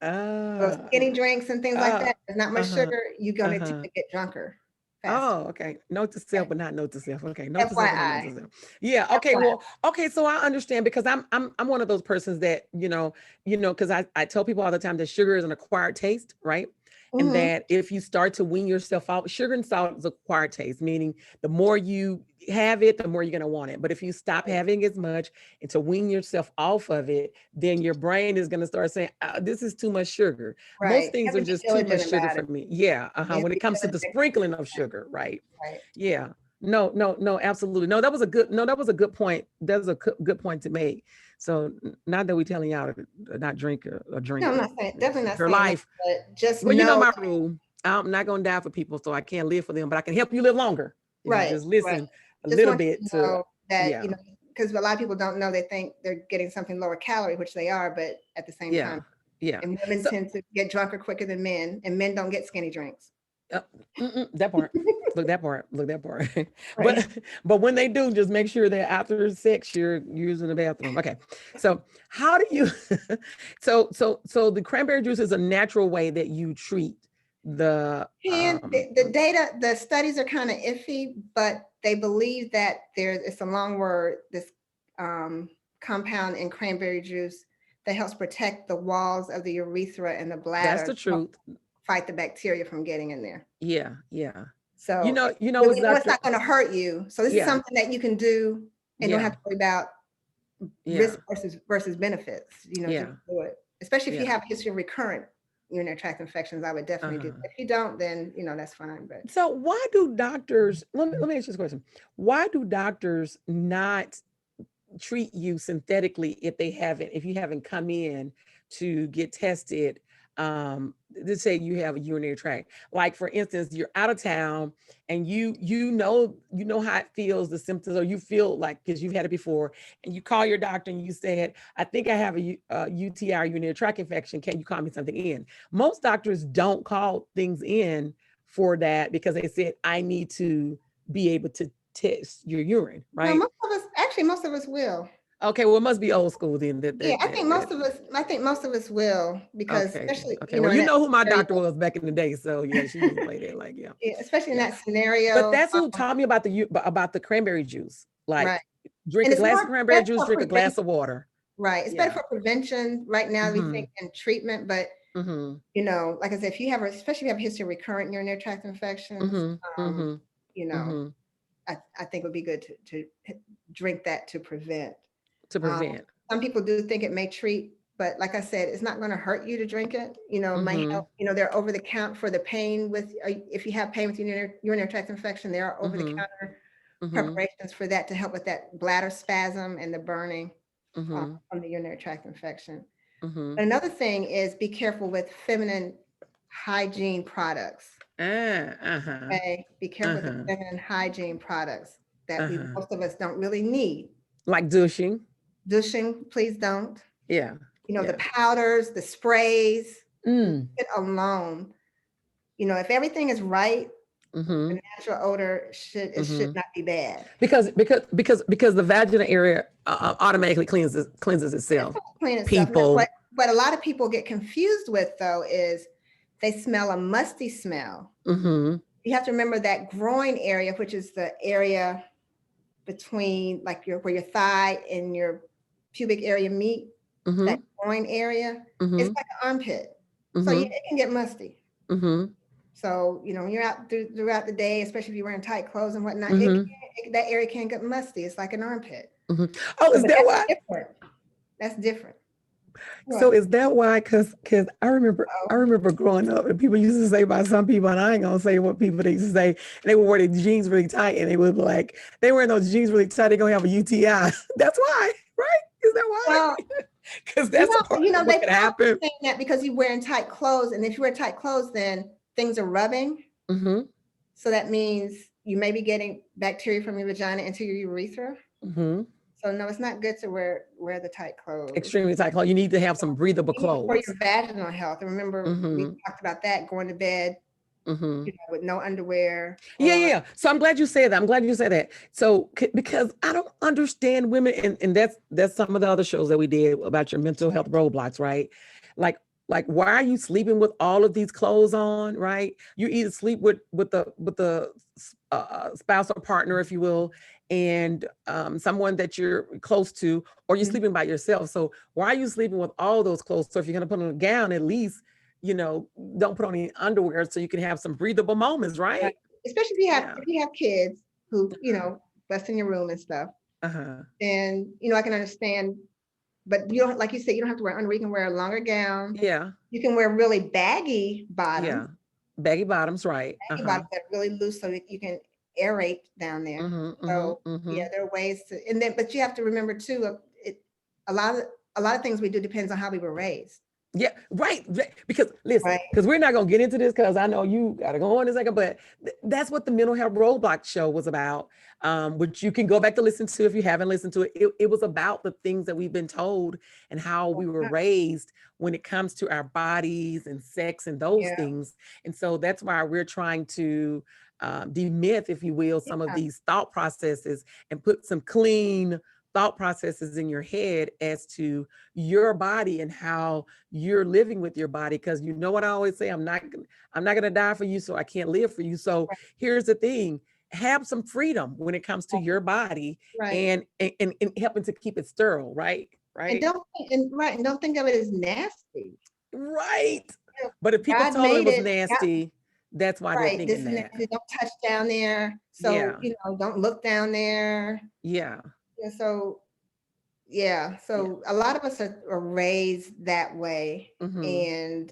So Ah, skinny drinks and things like ah, that, there's not much uh-huh, sugar, you're gonna tend uh-huh. to get drunker faster. Oh, okay. Note to self, Okay. but not note to self. Okay, note to self, but not note to FYI. self. Yeah. Okay. FYI. Well. Okay. So I understand because I'm one of those persons that because I tell people all the time that sugar is an acquired taste, right? And Mhm. that if you start to wean yourself out, sugar and salt is acquired taste, meaning the more you have it, the more you're gonna want it. But if you stop having as much and to wean yourself off of it, then your brain is gonna start saying, "This is too much sugar." Most Right. You things have are to be just too much diligent sugar about for it. me. Yeah. Uh-huh. You have When to it be comes to the diligent. sprinkling of sugar, right? Right. Yeah. No, no, no, absolutely. No, that was a good, no, that was a good point. That's a good point to make. So not that we're telling y'all to not drink or No, drink I'm not saying, definitely not your saying that, life. but just Well, you know know, my rule. I'm not gonna die for people, so I can't live for them, but I can help you live longer if you right, just right. listen a Just little want you bit to to, know that, yeah, because a lot of people don't know, they think they're getting something lower calorie, which they are, but at the same yeah, time, yeah. and women So tend to get drunker quicker than men, and men don't get skinny drinks. Uh, that part. Look that part. Look that part. Right. But when they do, just make sure that after sex you're using the bathroom. Okay. So how do you so the cranberry juice is a natural way that you treat the And the data, the studies are kind of iffy, but they believe that it's a long word, this compound in cranberry juice that helps protect the walls of the urethra and the that's bladder the to help truth. fight the bacteria from getting in there. Yeah, yeah. So It's we know it's Dr. not going to hurt you. So this is Yeah, something that you can do and don't yeah, have to worry about yeah, risk versus benefits, just yeah, do it. Especially if you yeah. have a history of recurrent urinary tract infections, I would definitely do Uh-huh. that. If you don't, then that's fine. But So why do doctors, let me ask you this question. Why do doctors not treat you synthetically if you haven't come in to get tested? Let's say you have a urinary tract, like for instance you're out of town and you know how it feels, the symptoms, or you feel like, because you've had it before, and you call your doctor and you said, I think I have a UTI, urinary tract infection, can you call me something in? Most doctors don't call things in for that because they said, I need to be able to test your urine, no, right? most of us will. Okay, well, it must be old school then. Yeah, I think most of us will, because Okay, especially, okay. Well, in you that know who my scenario, doctor was back in the day, so yeah, she was like that, like yeah, yeah, especially in yeah. that But scenario, that's who taught me about the cranberry juice. right. Like, drink And a it's glass of more cranberry better juice, for drink a prevention, glass of water. right? It's better Yeah. for prevention right now, we Mm-hmm. think, than treatment. But Mm-hmm. like I said, if you have, especially if you have a history of recurrent urinary tract infections, Mm-hmm. um, Mm-hmm. you know, Mm-hmm. I think it would be good to drink that to prevent. To Um, prevent. some people do think it may treat, but like I said, it's not going to hurt you to drink it. It may Mm-hmm. help. They're over the counter for the pain with, if you have pain with urinary tract infection, there are over the Mm-hmm. counter Mm-hmm. preparations for that to help with that bladder spasm and the burning Mm-hmm. from the urinary tract infection. Mm-hmm. Another thing is be careful with feminine hygiene products. Uh-huh. Okay, be careful with the Uh-huh. feminine hygiene products that Uh-huh. most of us don't really need. Like douching. Douching, please don't. Yeah. The Yeah. powders, the sprays, leave Mm. it alone. If everything is right, Mm-hmm. the natural odor should Mm-hmm. not be bad. Because the vaginal area automatically cleanses It's itself. gonna clean itself. Now, People. what a lot of people get confused with, though, is they smell a musty smell. Mm-hmm. You have to remember that groin area, which is the area between like where your thigh and your pubic area meet, that Mm-hmm. groin area, it's Mm-hmm. like an armpit. So yeah, Mm-hmm. it can get musty. Mm-hmm. So, when you're out throughout the day, especially if you're wearing tight clothes and whatnot, Mm-hmm. that area can get musty. It's like an armpit. Mm-hmm. Oh, is But that that's why? different. That's different. So What? is that why? Because I Oh, remember growing up, and people used to say by some people, and I ain't gonna say what people they used to say. And they would wear their jeans really tight, and they would be like, they wearing those jeans really tight, they're gonna have a UTI. That's why, right? Is that why? well, Because that's a part of they what could probably happen. saying that because you're wearing tight clothes. And if you wear tight clothes, then things are rubbing. Mm-hmm. So that means you may be getting bacteria from your vagina into your urethra. Mm-hmm. So no, it's not good to wear the tight clothes. Extremely tight clothes. You need to have some breathable clothes. For your vaginal health. And remember, we talked about that, going to bed with no underwear. Yeah. So I'm glad you said that. I'm glad you said that. So because I don't understand women, and that's some of the other shows that we did about your mental health roadblocks, right? Like why are you sleeping with all of these clothes on, right? You either sleep with the spouse or partner, if you will, and someone that you're close to, or you're sleeping by yourself. So why are you sleeping with all those clothes? So if you're gonna put on a gown, at least don't put on any underwear so you can have some breathable moments, right? Especially if you have kids who, bust in your room and stuff. And I can understand, but you don't, like you said, you don't have to wear underwear. You can wear a longer gown. Yeah. You can wear really baggy bottoms. Yeah. Baggy bottoms, right. Baggy bottoms that are really loose so that you can aerate down there. Yeah, there are ways to, but you have to remember too, a lot of things we do depends on how we were raised. Yeah, right. Because listen, because we're not gonna get into this because I know you gotta go in a second, but that's what the mental health roadblock show was about. Which you can go back to listen to if you haven't listened to it. It was about the things that we've been told and how we were raised when it comes to our bodies and sex and those things. And so that's why we're trying to demyth, if you will, some of these thought processes and put some clean thought processes in your head as to your body and how you're living with your body. Because you know what I always say, I'm not gonna die for you, so I can't live for you. So here's the thing: have some freedom when it comes to your body, and helping to keep it sterile, right? And don't think of it as nasty. Right. But if people told it was nasty, that's why they're thinking that. Don't touch down there. So don't look down there. Yeah. So a lot of us are raised that way, and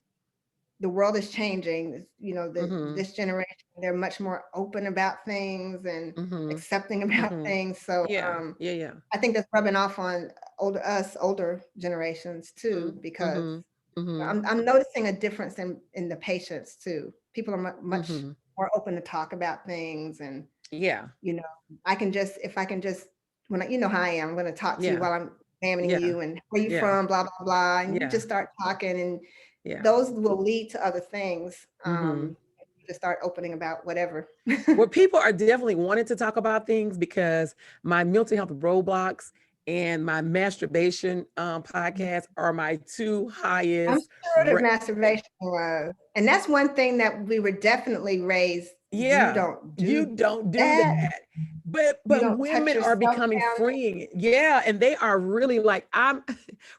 the world is changing. This generation, they're much more open about things and accepting about things. So I think that's rubbing off on older generations too, because I'm noticing a difference in the patients too. People are much more open to talk about things, and I can just when how I am, I'm going to talk to you while I'm examining you and where you from, blah, blah, blah. And you just start talking, and those will lead to other things. To start opening about whatever. Well, people are definitely wanting to talk about things because my mental health roadblocks and my masturbation podcast are my two highest. I'm sure that masturbation was. And that's one thing that we were definitely raised. Yeah. You don't do that. But women are becoming freeing. Yeah. And they are really like,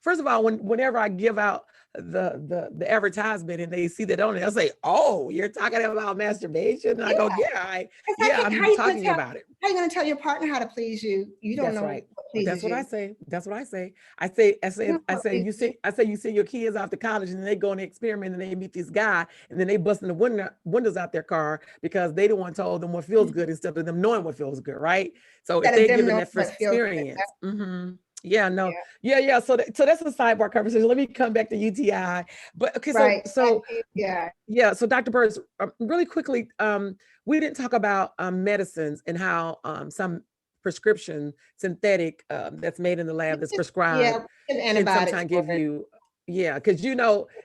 first of all, whenever I give out the advertisement and they see that on it, I'll say, "Oh, you're talking about masturbation?" And I go, I'm talking about it. How are you going to tell your partner how to please you? You don't know what pleases That's what you. That's what I say. I say you send your kids off to college and they go and experiment and they meet this guy and then they busting the windows out their car because they the one told them what feels good instead of them knowing what feels good, right? So if they give them that first experience. Yeah. So that's a sidebar conversation. Let me come back to UTI. But okay, so Dr. Burse, really quickly, we didn't talk about medicines and how some prescription synthetic that's made in the lab that's prescribed can sometimes give you. Yeah, because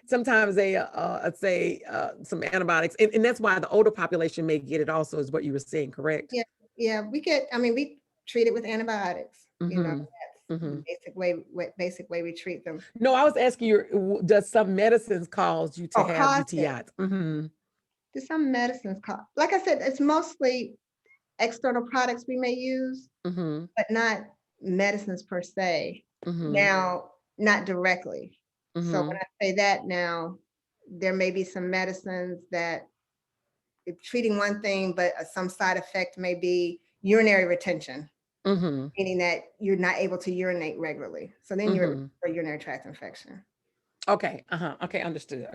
sometimes they say some antibiotics, and that's why the older population may get it also, is what you were saying, correct? Yeah, we treat it with antibiotics. That's the basic way we treat them. No, I was asking you, does some medicines cause you to have UTIs? Do some medicines cause? Like I said, it's mostly external products we may use, but not medicines per se. Now, not directly. So when I say that now, there may be some medicines that it's treating one thing, but some side effect may be urinary retention, meaning that you're not able to urinate regularly. So then you're a urinary tract infection. Okay. Okay. Understood.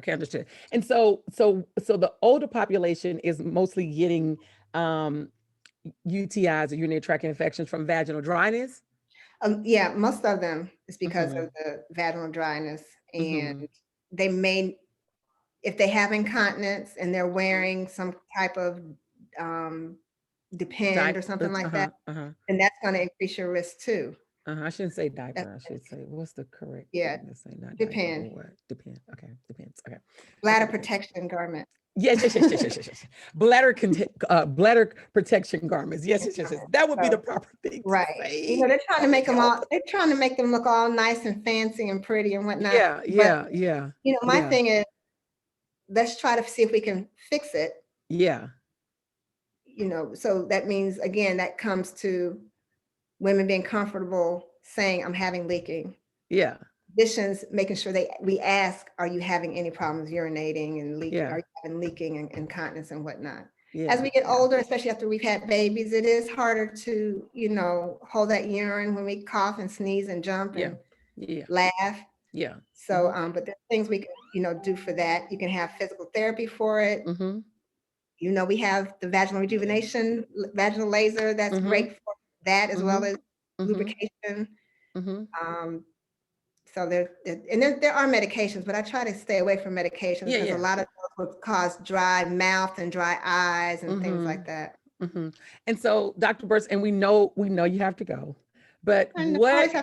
And so the older population is mostly getting UTIs or urinary tract infections from vaginal dryness. Yeah, most of them is because of the vaginal dryness, and they may if they have incontinence and they're wearing some type of Depend or something like that, and that's going to increase your risk too. I shouldn't say diaper. I should say, what's the correct thing to say? Not Depend. Diaper or depend. Okay, depends. Okay. Bladder protection garments. Yes. Bladder protection garments. Yes. That would be the proper thing. Right. To say. You know, they're trying to make them all. They're trying to make them look all nice and fancy and pretty and whatnot. Yeah. You know, my thing is, let's try to see if we can fix it. Yeah. You know, so that means, again, that comes to women being comfortable saying, I'm having leaking. Yeah. Physicians making sure we ask, are you having any problems urinating and leaking? Are you having leaking and incontinence and whatnot? As we get older, especially after we've had babies, it is harder to, you know, hold that urine when we cough and sneeze and jump and laugh. Yeah. So, but there's things we can, you know, do for that. You can have physical therapy for it. You know, we have the vaginal rejuvenation, vaginal laser. That's great for that, as well as lubrication. So there are medications, but I try to stay away from medications because a lot of those will cause dry mouth and dry eyes and things like that. And so, Dr. Burse, and we know you have to go, but what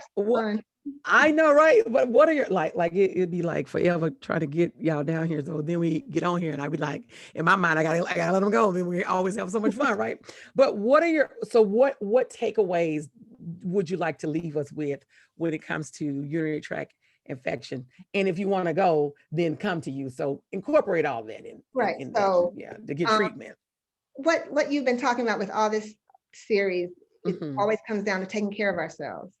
I know, right? But what are your like it'd be like forever trying to get y'all down here. So then we get on here and I'd be like, in my mind, I gotta let them go. I mean, we always have so much fun, right? But what takeaways would you like to leave us with when it comes to urinary tract infection? And if you want to go, then come to you. So incorporate all that in so to get treatment. What you've been talking about with all this series, it always comes down to taking care of ourselves.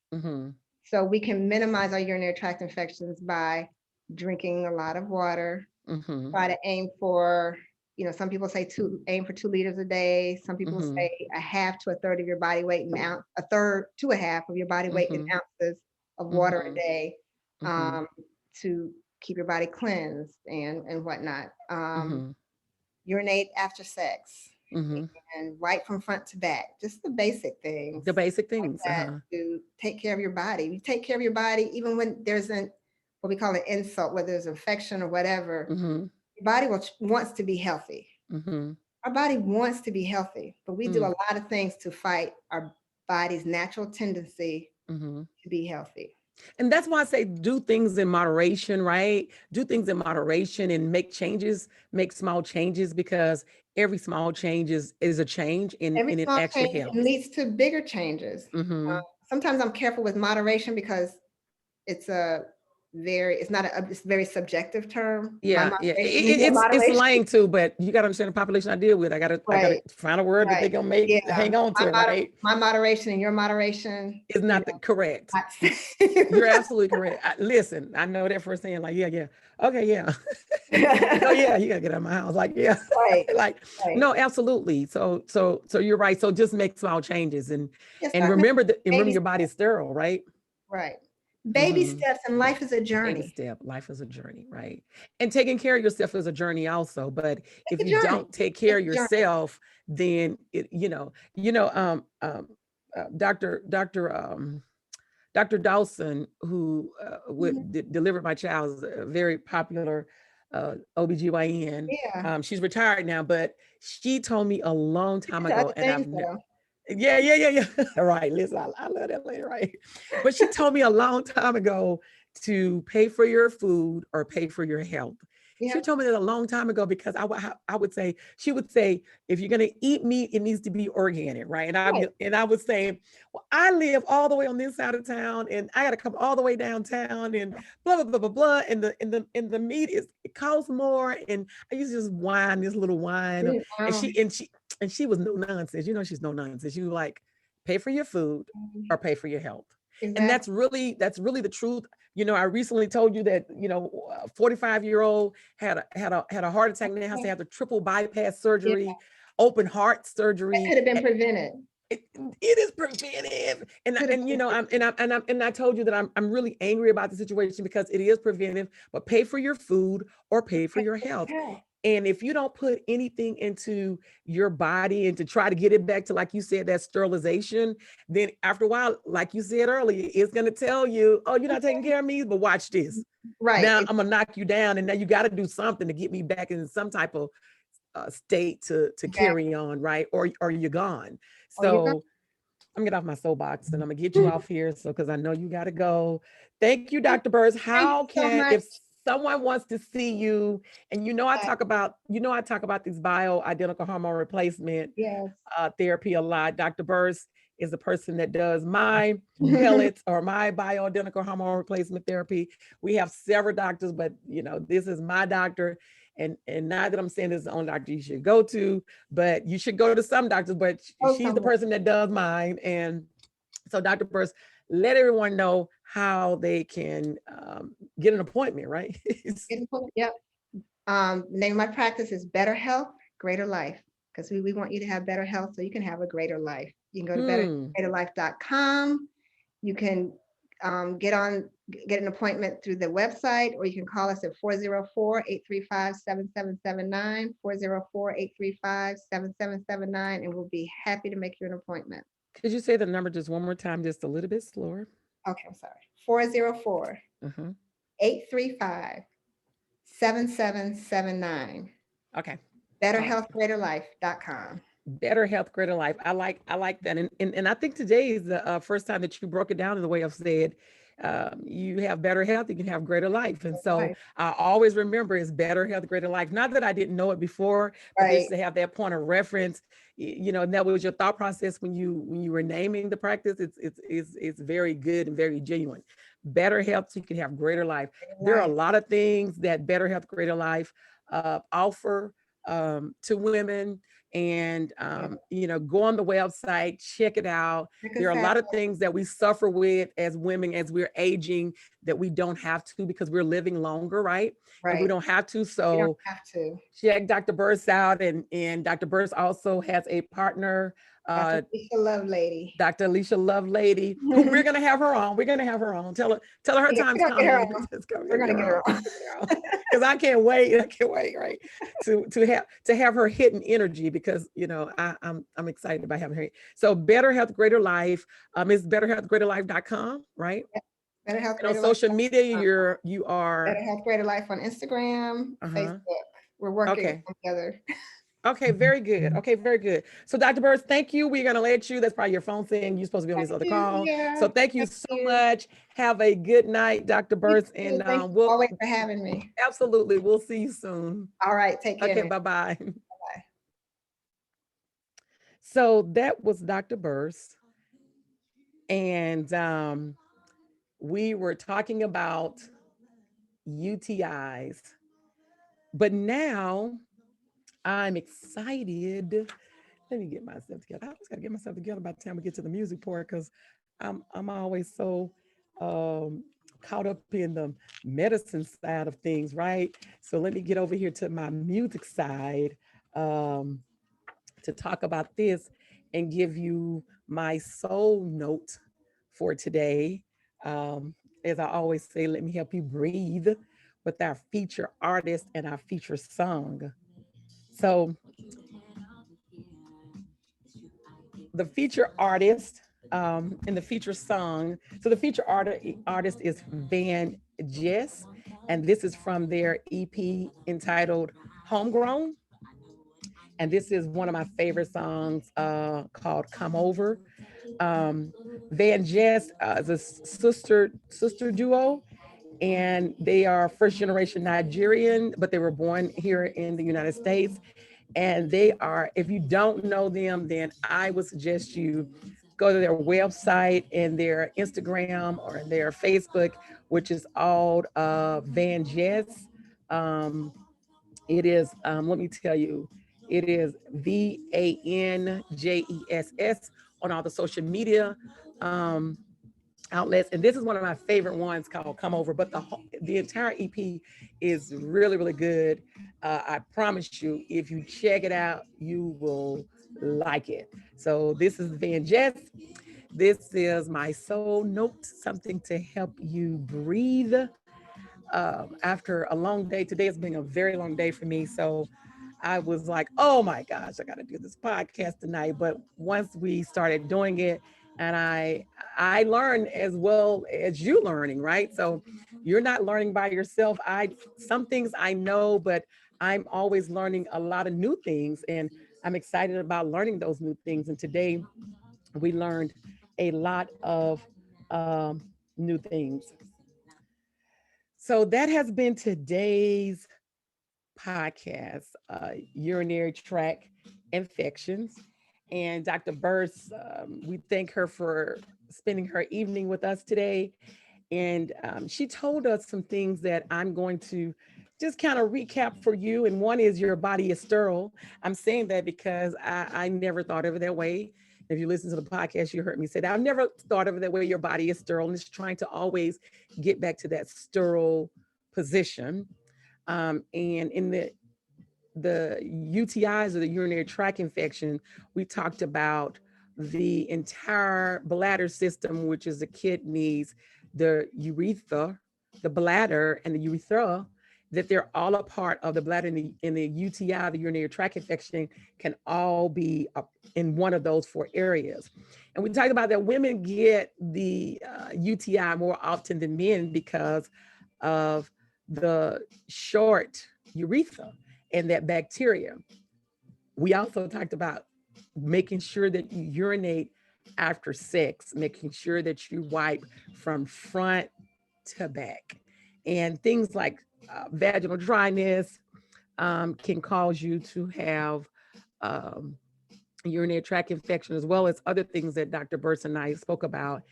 So we can minimize our urinary tract infections by drinking a lot of water. Try to aim for, you know, some people say aim for 2 liters a day. Some people say a half to a third of your body weight in ounce, a third to a half of your body weight in ounces of water a day, to keep your body cleansed and whatnot. Urinate after sex. And right from front to back, just the basic things. To take care of your body. You take care of your body even when there's what we call an insult, whether there's infection or whatever. Your body wants to be healthy. Our body wants to be healthy, but we do a lot of things to fight our body's natural tendency to be healthy. And that's why I say do things in moderation, right? Do things in moderation and make small changes, because every small change is a change and it actually helps. It leads to bigger changes. Sometimes I'm careful with moderation because it's very subjective term. It's slang too, but you got to understand the population I deal with. I gotta find a word that they're gonna hang on to, right? My moderation and your moderation is not correct. You're absolutely correct. Listen, I know that firsthand. Like, okay, oh yeah, you gotta get out of my house. Like, no, absolutely. So you're right. So just make small changes and remember your body's sterile, right? Right. Baby steps, and life is a journey. Life is a journey, right? And taking care of yourself is a journey also. But if you don't take care of yourself, then Dr. Dawson, who delivered my child, is a very popular OBGYN. She's retired now, but she told me a long time ago, and I've never. Yeah. All right, listen, I love that lady, right? But she told me a long time ago to pay for your food or pay for your health. She told me that a long time ago because she would say, if you're gonna eat meat, it needs to be organic, right? And I would say, well, I live all the way on this side of town, and I got to come all the way downtown, and blah blah blah blah blah. And the meat it costs more, and I used to just whine this little whine, and she was no nonsense. You know, she's no nonsense. She was like, pay for your food or pay for your health. Exactly. And that's really the truth. You know, I recently told you that, you know, a 45-year-old had a heart attack and has to have the triple bypass surgery, open heart surgery. That could have been prevented. It is preventive. And I told you that I'm really angry about the situation because it is preventive, but pay for your food or pay for your health. And if you don't put anything into your body and to try to get it back to, like you said, that sterilization, then after a while, like you said earlier, it's going to tell you, oh, you're not taking care of me, but watch this. Right. Now I'm going to knock you down. And now you got to do something to get me back in some type of state to carry on, right? Or you're gone. So I'm gonna get off my soapbox and I'm gonna get you off here. So, because I know you got to go. Thank you, Dr. Burse. Thank How you so can, much. if someone wants to see you, and I talk about these bioidentical hormone replacement Yes. therapy a lot. Dr. Burse is the person that does my pellets or my bioidentical hormone replacement therapy. We have several doctors, but this is my doctor. And not that I'm saying this is the only doctor you should go to, but you should go to some doctors, but she's the person that does mine. And so Dr. Burse, let everyone know how they can get an appointment, right? Yep. Name of my practice is Better Health, Greater Life, because we want you to have better health so you can have a greater life. You can go to bettergreaterlife.com. You can get an appointment through the website, or you can call us at 404-835-7779, 404-835-7779, and we'll be happy to make you an appointment. Could you say the number just one more time, just a little bit slower? Okay, I'm sorry. 404-835-7779. Okay. Betterhealthgreaterlife.com. Better Health, Greater Life. I like that. And I think today is the first time that you broke it down in the way I've said, you have better health, you can have greater life. And so I always remember it's better health, greater life. Not that I didn't know it before, but just to have that point of reference, and that was your thought process when you were naming the practice. It's very good and very genuine. Better health, so you can have greater life. There are a lot of things that Better Health, Greater Life offer to women. And go on the website, check it out. There are a lot of things that we suffer with as women as we're aging that we don't have to, because we're living longer, right? And we don't have to. So check Dr. Burse out. And Dr. Burse also has a partner, Dr. Alicia Lovelady. Dr. Alicia Lovelady, who we're gonna have her on. We're gonna have her on. Tell her her time's coming. We're gonna get her on. Because I can't wait, right? To have her hidden energy, because I'm excited about having her. So Better Health, Greater Life. It's betterhealthgreaterlife.com, right? Better Health. On social media, you are Better Health Greater Life on Instagram, Facebook. We're working together. Okay, very good. Okay, very good. So Dr. Burse, thank you. We're gonna let you. That's probably your phone saying you're supposed to be on this other call. So thank you so much. Have a good night, Dr. Burse. And we'll always for having me. Absolutely. We'll see you soon. All right, take care. Okay, bye-bye. Bye-bye. So that was Dr. Burse. And we were talking about UTIs. But now I'm excited. Let me get myself together. I always got to get myself together by the time we get to the music part, because I'm always so caught up in the medicine side of things, right? So let me get over here to my music side to talk about this and give you my soul note for today. As I always say, let me help you breathe with our feature artist and our feature song. So the feature artist and the feature song. So the feature artist is Van Jess, and this is from their EP entitled Homegrown. And this is one of my favorite songs called Come Over. Van Jess is a sister duo, and they are first generation Nigerian, but they were born here in the United States. And they are, if you don't know them, then I would suggest you go to their website and their Instagram or their Facebook, which is all Van Jess. It is, let me tell you, it is VANJESS on all the social media outlets. And this is one of my favorite ones called Come Over, but the entire EP is really, really good. I promise you, if you check it out, you will like it. So this is Van Jess. This is my soul note, something to help you breathe. after a long day. Today has been a very long day for me. So I was like, oh my gosh, I got to do this podcast tonight. But once we started doing it, and I learned as well as you learning, right? So you're not learning by yourself. Some things I know, but I'm always learning a lot of new things, and I'm excited about learning those new things. And today we learned a lot of new things. So that has been today's podcast, urinary tract infections. And Dr. Burse, we thank her for spending her evening with us today. And she told us some things that I'm going to just kind of recap for you. And one is your body is sterile. I'm saying that because I never thought of it that way. If you listen to the podcast, you heard me say that. I've never thought of it that way. Your body is sterile, and it's trying to always get back to that sterile position. And in the UTIs, or the urinary tract infection, we talked about the entire bladder system, which is the kidneys, the urethra, the bladder, and the urethra, that they're all a part of the bladder. And the UTI, the urinary tract infection, can all be in one of those four areas. And we talked about that women get the UTI more often than men because of the short urethra and that bacteria. We also talked about making sure that you urinate after sex, making sure that you wipe from front to back. And things like vaginal dryness can cause you to have um, urinary tract infection, as well as other things that Dr. Burse and I spoke about.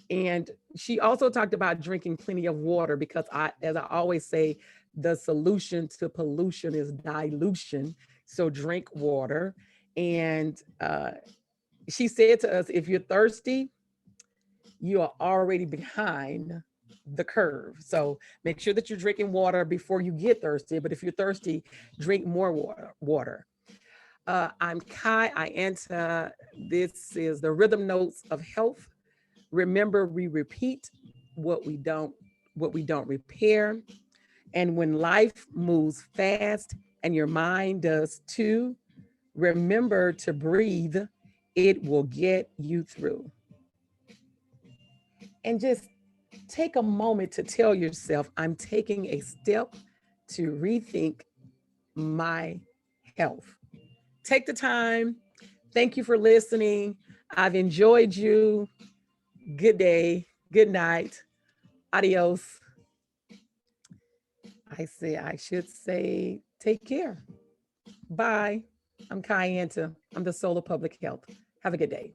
And she also talked about drinking plenty of water because as I always say, the solution to pollution is dilution. So drink water. And she said to us, if you're thirsty, you are already behind the curve. So make sure that you're drinking water before you get thirsty. But if you're thirsty, drink more water. I'm Kai Ianta. This is the Rhythm Notes of Health. Remember, we repeat what we don't repair. And when life moves fast and your mind does too, remember to breathe. It will get you through. And just take a moment to tell yourself, I'm taking a step to rethink my health. Take the time. Thank you for listening. I've enjoyed you. Good day. Good night. Adios. I should say, take care. Bye. I'm Kayanta. I'm the Soul of Public Health. Have a good day.